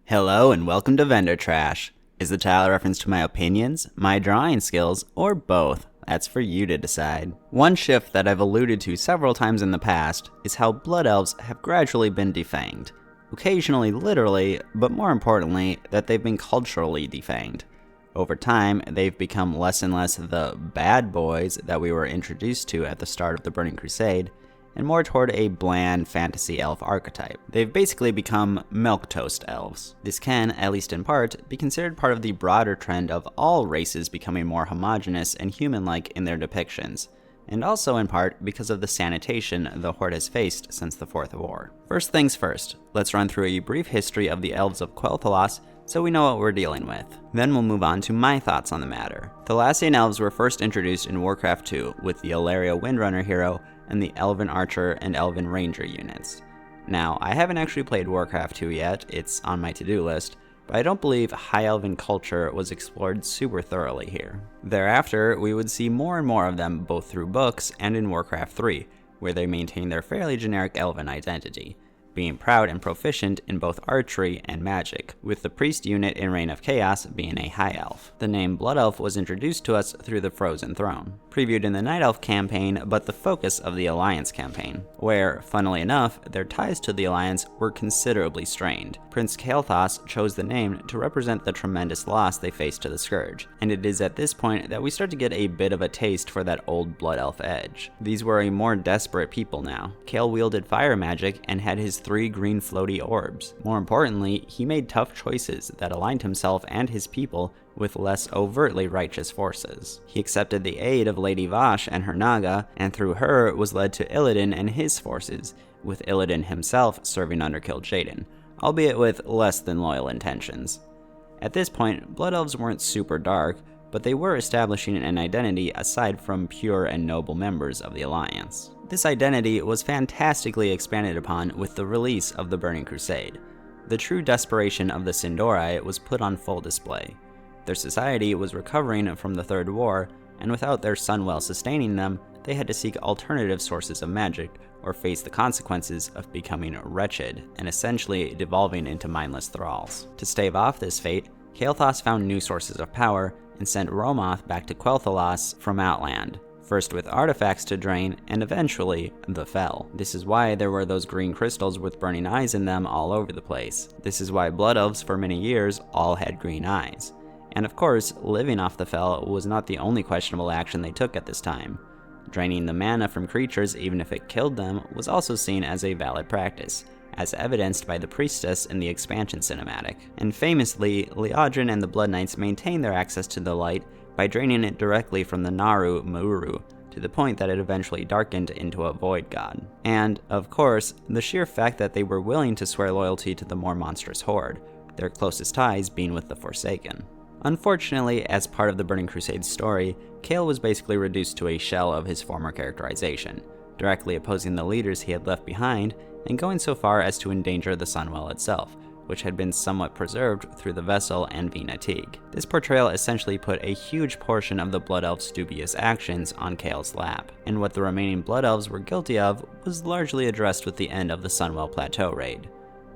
Hello and welcome to Vendor Trash. Is the title a reference to my opinions, my drawing skills, or both? That's for you to decide. One shift that I've alluded to several times in the past is how blood elves have gradually been defanged. Occasionally literally, but more importantly, that they've been culturally defanged. Over time, they've become less and less the bad boys that we were introduced to at the start of the Burning Crusade, and more toward a bland fantasy elf archetype. They've basically become Milquetoast elves. This can, at least in part, be considered part of the broader trend of all races becoming more homogeneous and human-like in their depictions, and also in part because of the sanitation the Horde has faced since the Fourth War. First things first, let's run through a brief history of the Elves of Quel'Thalas so we know what we're dealing with. Then we'll move on to my thoughts on the matter. The Thalassian Elves were first introduced in Warcraft 2 with the Ilaria Windrunner hero and the Elven Archer and Elven Ranger units. Now, I haven't actually played Warcraft 2 yet, it's on my to-do list, but I don't believe High Elven culture was explored super thoroughly here. Thereafter, we would see more and more of them both through books and in Warcraft 3, where they maintain their fairly generic Elven identity, being proud and proficient in both archery and magic, with the priest unit in Reign of Chaos being a High Elf. The name Blood Elf was introduced to us through the Frozen Throne, previewed in the Night Elf campaign, but the focus of the Alliance campaign, where, funnily enough, their ties to the Alliance were considerably strained. Prince Kael'thas chose the name to represent the tremendous loss they faced to the Scourge, and it is at this point that we start to get a bit of a taste for that old Blood Elf edge. These were a more desperate people now. Kael wielded fire magic and had his 3 green floaty orbs. More importantly, he made tough choices that aligned himself and his people with less overtly righteous forces. He accepted the aid of Lady Vashj and her Naga, and through her was led to Illidan and his forces, with Illidan himself serving under Kil'jaeden, albeit with less than loyal intentions. At this point, Blood Elves weren't super dark, but they were establishing an identity aside from pure and noble members of the Alliance. This identity was fantastically expanded upon with the release of the Burning Crusade. The true desperation of the Sindori was put on full display. Their society was recovering from the Third War, and without their Sunwell sustaining them, they had to seek alternative sources of magic or face the consequences of becoming wretched and essentially devolving into mindless thralls. To stave off this fate, Kael'thas found new sources of power and sent Romoth back to Quel'Thalas from Outland, first with artifacts to drain, and eventually the Fel. This is why there were those green crystals with burning eyes in them all over the place. This is why Blood Elves for many years all had green eyes. And of course, living off the Fel was not the only questionable action they took at this time. Draining the mana from creatures even if it killed them was also seen as a valid practice, as evidenced by the priestess in the expansion cinematic. And famously, Liadrin and the Blood Knights maintained their access to the light by draining it directly from the Naru Mauru, to the point that it eventually darkened into a void god. And, of course, the sheer fact that they were willing to swear loyalty to the more monstrous Horde, their closest ties being with the Forsaken. Unfortunately, as part of the Burning Crusade's story, Kael was basically reduced to a shell of his former characterization, directly opposing the leaders he had left behind, and going so far as to endanger the Sunwell itself, which had been somewhat preserved through the vessel and Vina Teague. This portrayal essentially put a huge portion of the Blood Elves' dubious actions on Kael's lap, and what the remaining Blood Elves were guilty of was largely addressed with the end of the Sunwell Plateau raid.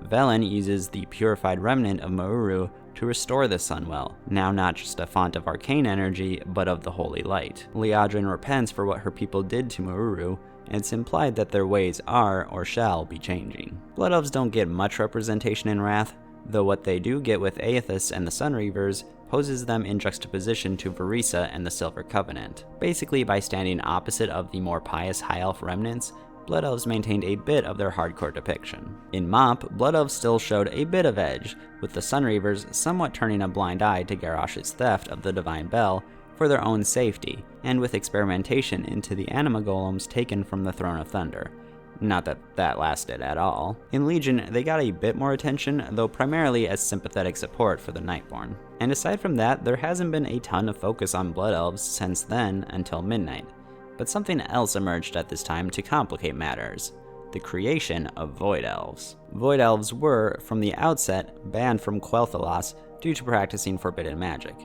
Velen uses the purified remnant of Mauru to restore the Sunwell, now not just a font of arcane energy, but of the holy light. Liadrin repents for what her people did to Mauru, and it's implied that their ways are, or shall, be changing. Blood Elves don't get much representation in Wrath, though what they do get with Aethys and the Sunreavers poses them in juxtaposition to Varisa and the Silver Covenant. Basically, by standing opposite of the more pious High Elf remnants, Blood Elves maintained a bit of their hardcore depiction. In Mop, Blood Elves still showed a bit of edge, with the Sunreavers somewhat turning a blind eye to Garrosh's theft of the Divine Bell for their own safety, and with experimentation into the anima golems taken from the Throne of Thunder. Not that that lasted at all. In Legion, they got a bit more attention, though primarily as sympathetic support for the Nightborn. And aside from that, there hasn't been a ton of focus on Blood Elves since then until Midnight. But something else emerged at this time to complicate matters: the creation of Void Elves. Void Elves were, from the outset, banned from Quel'Thalas due to practicing forbidden magic.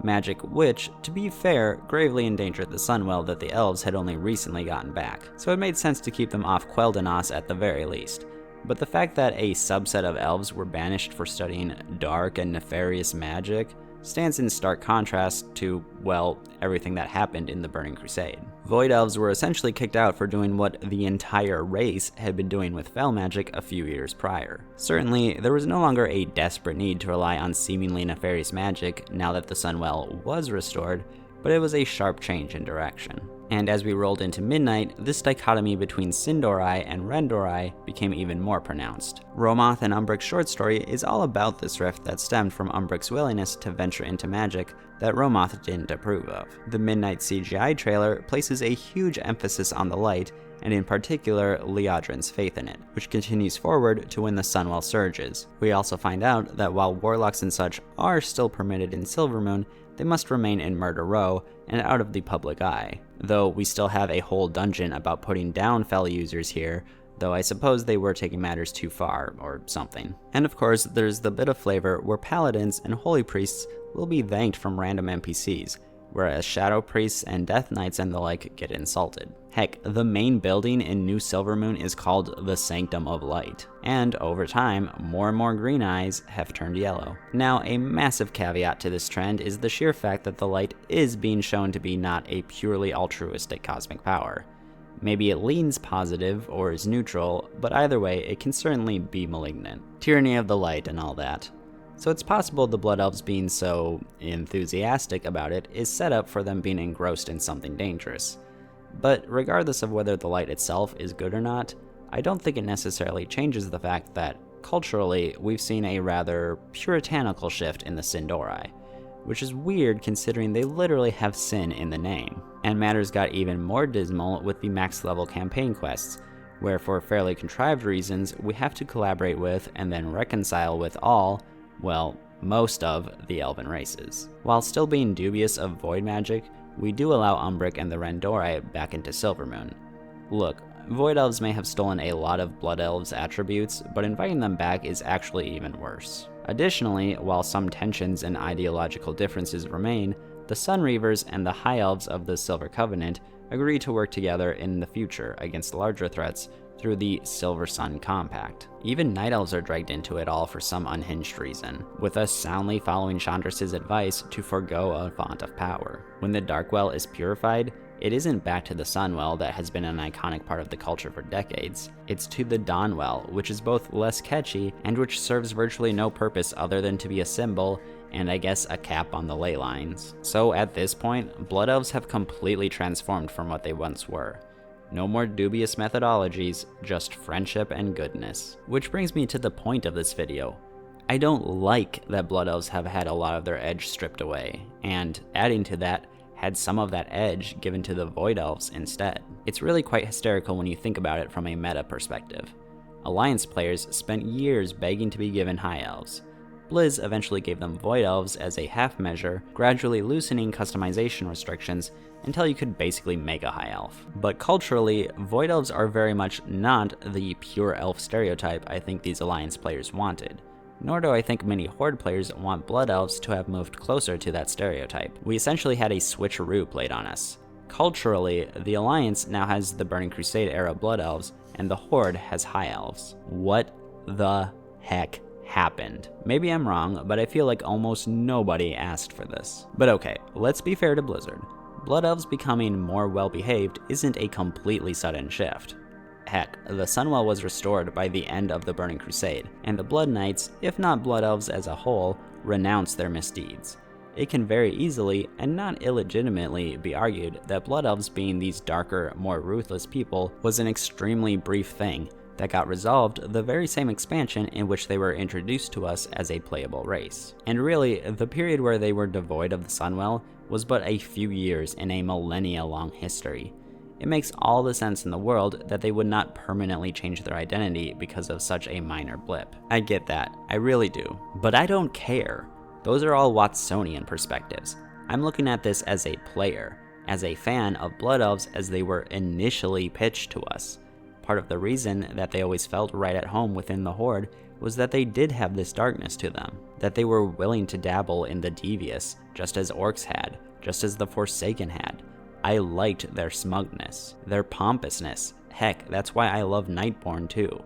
Magic which, to be fair, gravely endangered the Sunwell that the Elves had only recently gotten back, so it made sense to keep them off Quel'Danas at the very least. But the fact that a subset of elves were banished for studying dark and nefarious magic stands in stark contrast to, well, everything that happened in the Burning Crusade. Void Elves were essentially kicked out for doing what the entire race had been doing with fel magic a few years prior. Certainly, there was no longer a desperate need to rely on seemingly nefarious magic now that the Sunwell was restored, but it was a sharp change in direction. And as we rolled into midnight, this dichotomy between Sin'dorei and Rendorei became even more pronounced. Romoth and Umbric's short story is all about this rift that stemmed from Umbric's willingness to venture into magic that Romoth didn't approve of. The Midnight CGI trailer places a huge emphasis on the light, and in particular, Liadrin's faith in it, which continues forward to when the Sunwell surges. We also find out that while warlocks and such are still permitted in Silvermoon, they must remain in Murder Row and out of the public eye. Though we still have a whole dungeon about putting down fel users here, though I suppose they were taking matters too far, or something. And of course, there's the bit of flavor where paladins and holy priests will be thanked from random NPCs, whereas shadow priests and death knights and the like get insulted. Heck, the main building in New Silvermoon is called the Sanctum of Light, and over time, more and more green eyes have turned yellow. Now, a massive caveat to this trend is the sheer fact that the light is being shown to be not a purely altruistic cosmic power. Maybe it leans positive or is neutral, but either way, it can certainly be malignant. Tyranny of the light and all that. So it's possible the Blood Elves being so enthusiastic about it is set up for them being engrossed in something dangerous. But regardless of whether the light itself is good or not, I don't think it necessarily changes the fact that, culturally, we've seen a rather puritanical shift in the Sin'dorei, which is weird considering they literally have sin in the name. And matters got even more dismal with the max level campaign quests, where for fairly contrived reasons, we have to collaborate with and then reconcile with all, well, most of the elven races. While still being dubious of void magic, we do allow Umbric and the Rendorei back into Silvermoon. Look, Void Elves may have stolen a lot of Blood Elves' attributes, but inviting them back is actually even worse. Additionally, while some tensions and ideological differences remain, the Sunreavers and the High Elves of the Silver Covenant agree to work together in the future against larger threats through the Silver Sun Compact. Even Night Elves are dragged into it all for some unhinged reason, with us soundly following Chandris' advice to forego a font of power. When the Darkwell is purified, it isn't back to the Sunwell that has been an iconic part of the culture for decades. It's to the Dawnwell, which is both less catchy and which serves virtually no purpose other than to be a symbol and I guess a cap on the ley lines. So at this point, Blood Elves have completely transformed from what they once were. No more dubious methodologies, just friendship and goodness. Which brings me to the point of this video. I don't like that Blood Elves have had a lot of their edge stripped away, and adding to that, had some of that edge given to the Void Elves instead. It's really quite hysterical when you think about it from a meta perspective. Alliance players spent years begging to be given High Elves. Blizz eventually gave them Void Elves as a half measure, gradually loosening customization restrictions until you could basically make a High Elf. But culturally, Void Elves are very much not the pure elf stereotype I think these Alliance players wanted. Nor do I think many Horde players want Blood Elves to have moved closer to that stereotype. We essentially had a switcheroo played on us. Culturally, the Alliance now has the Burning Crusade era Blood Elves, and the Horde has High Elves. What the heck happened? Maybe I'm wrong, but I feel like almost nobody asked for this. But okay, let's be fair to Blizzard. Blood Elves becoming more well-behaved isn't a completely sudden shift. Heck, the Sunwell was restored by the end of the Burning Crusade, and the Blood Knights, if not Blood Elves as a whole, renounced their misdeeds. It can very easily, and not illegitimately, be argued that Blood Elves being these darker, more ruthless people was an extremely brief thing that got resolved the very same expansion in which they were introduced to us as a playable race. And really, the period where they were devoid of the Sunwell was but a few years in a millennia-long history. It makes all the sense in the world that they would not permanently change their identity because of such a minor blip. I get that, I really do. But I don't care. Those are all Watsonian perspectives. I'm looking at this as a player, as a fan of Blood Elves as they were initially pitched to us. Part of the reason that they always felt right at home within the Horde was that they did have this darkness to them, that they were willing to dabble in the devious, just as Orcs had, just as the Forsaken had. I liked their smugness, their pompousness. Heck, that's why I love Nightborn too.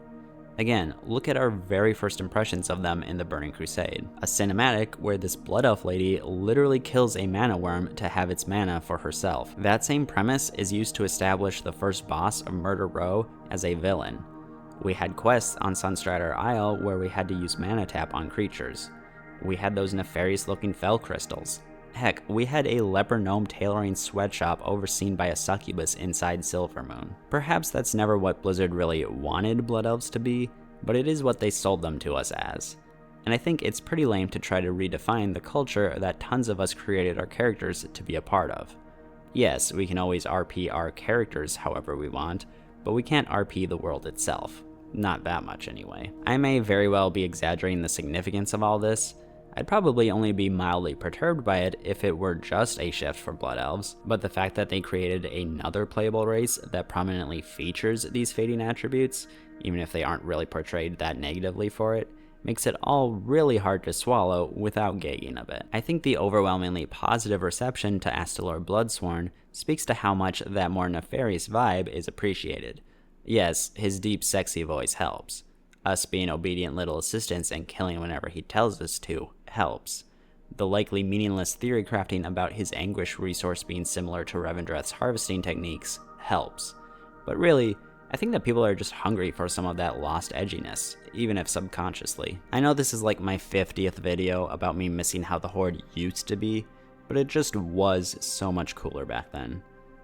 Again, look at our very first impressions of them in the Burning Crusade, a cinematic where this blood elf lady literally kills a mana worm to have its mana for herself. That same premise is used to establish the first boss of Murder Row as a villain. We had quests on Sunstrider Isle where we had to use mana tap on creatures. We had those nefarious looking fell crystals. Heck, we had a leper gnome tailoring sweatshop overseen by a succubus inside Silvermoon. Perhaps that's never what Blizzard really wanted Blood Elves to be, but it is what they sold them to us as. And I think it's pretty lame to try to redefine the culture that tons of us created our characters to be a part of. Yes, we can always RP our characters however we want, but we can't RP the world itself. Not that much anyway. I may very well be exaggerating the significance of all this. I'd probably only be mildly perturbed by it if it were just a shift for Blood Elves, but the fact that they created another playable race that prominently features these fading attributes, even if they aren't really portrayed that negatively for it, makes it all really hard to swallow without gagging a bit. I think the overwhelmingly positive reception to Astalor Bloodsworn speaks to how much that more nefarious vibe is appreciated. Yes, his deep sexy voice helps. Us being obedient little assistants and killing whenever he tells us to helps. The likely meaningless theory crafting about his anguish resource being similar to Revendreth's harvesting techniques helps. But really, I think that people are just hungry for some of that lost edginess, even if subconsciously. I know this is like my 50th video about me missing how the Horde used to be, but it just was so much cooler back then.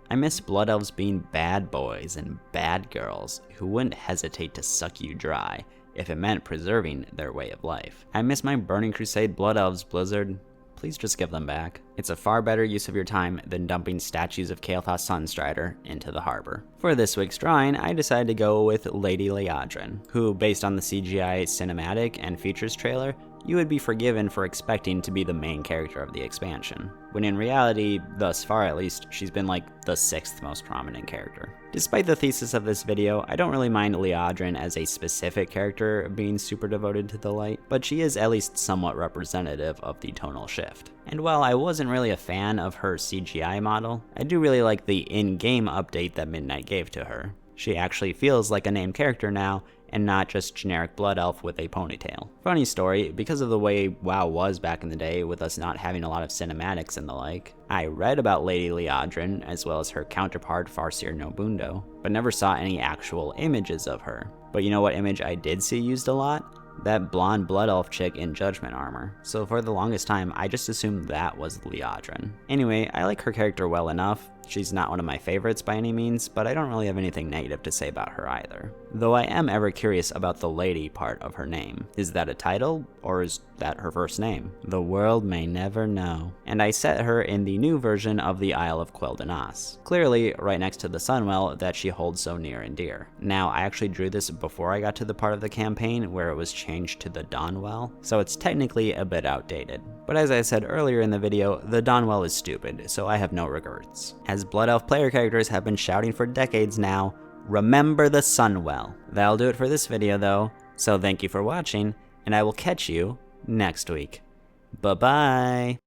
I miss Blood Elves being bad boys and bad girls who wouldn't hesitate to suck you dry if it meant preserving their way of life. I miss my Burning Crusade Blood Elves, Blizzard. Please just give them back. It's a far better use of your time than dumping statues of Kael'thas Sunstrider into the harbor. For this week's drawing, I decided to go with Lady Liadrin, who, based on the CGI cinematic and features trailer, you would be forgiven for expecting to be the main character of the expansion, when in reality, thus far at least, she's been like the 6th most prominent character. Despite the thesis of this video, I don't really mind Liadrin as a specific character being super devoted to the light, but she is at least somewhat representative of the tonal shift. And while I wasn't really a fan of her CGI model, I do really like the in-game update that Midnight gave to her. She actually feels like a named character now, and not just generic blood elf with a ponytail. Funny story, because of the way WoW was back in the day with us not having a lot of cinematics and the like, I read about Lady Liadrin as well as her counterpart Farseer Nobundo, but never saw any actual images of her. But you know what image I did see used a lot? That blonde blood elf chick in judgment armor. So for the longest time, I just assumed that was Liadrin. Anyway, I like her character well enough. She's not one of my favorites by any means, but I don't really have anything negative to say about her either. Though I am ever curious about the lady part of her name. Is that a title, or is that her first name? The world may never know. And I set her in the new version of the Isle of Quel'Danas, clearly right next to the Sunwell that she holds so near and dear. Now, I actually drew this before I got to the part of the campaign where it was changed to the Dawnwell, so it's technically a bit outdated. But as I said earlier in the video, the Dawnwell is stupid, so I have no regrets. As Blood Elf player characters have been shouting for decades now, remember the Sunwell. That'll do it for this video though, so thank you for watching, and I will catch you next week. Bye-bye!